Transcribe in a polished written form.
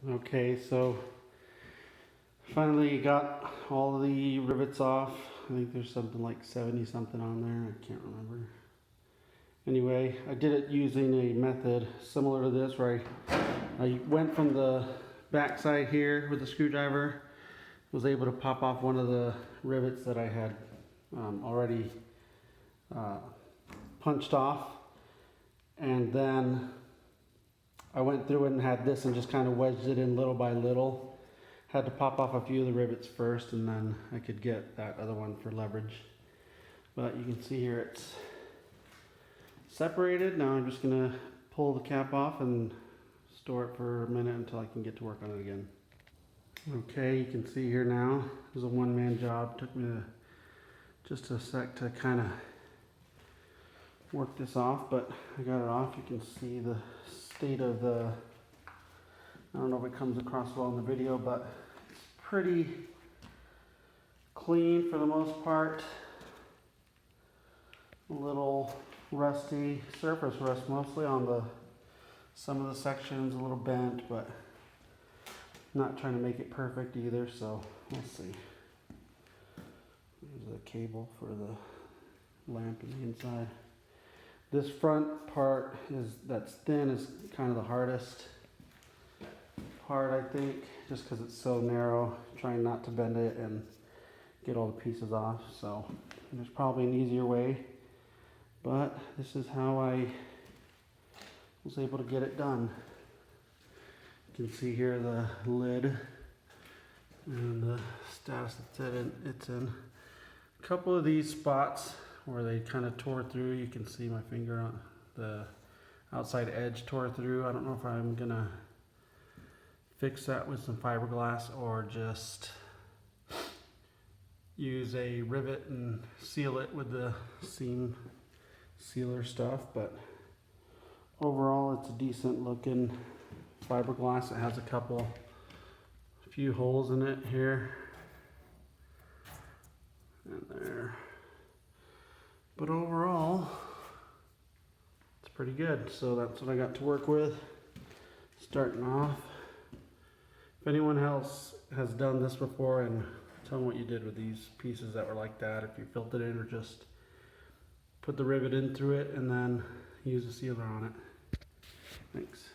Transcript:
Okay, so finally got all the rivets off. I think there's something like 70 something on there. I can't remember. Anyway, I did it using a method similar to this where I went from the back side here with the screwdriver, was able to pop off one of the rivets that I had already punched off, and then I went through it and had this and just kind of wedged it in little by little. Had to pop off a few of the rivets first, and then I could get that other one for leverage. But you can see here it's separated. Now I'm just gonna pull the cap off and store it for a minute until I can get to work on it again. Okay, you can see here now, it was a one-man job. Took me just a sec to kind of work this off, but I got it off. You can see the state of the, I don't know if it comes across well in the video, but it's pretty clean for the most part. A little rusty, surface rust mostly on some of the sections, a little bent, but not trying to make it perfect either, so we'll see. There's a cable for the lamp in the inside. This front part that's thin is kind of the hardest part, I think, just because it's so narrow. Trying not to bend it and get all the pieces off. So there's probably an easier way, but this is how I was able to get it done. You can see here the lid and the status that it's in. A couple of these spots where they kind of tore through, you can see my finger on the outside edge tore through. I don't know if I'm gonna fix that with some fiberglass or just use a rivet and seal it with the seam sealer stuff, but overall it's a decent looking fiberglass. It has a few holes in it here and there. But overall, it's pretty good. So that's what I got to work with, starting off. If anyone else has done this before, and tell me what you did with these pieces that were like that, if you filled it in or just put the rivet in through it and then use a sealer on it. Thanks.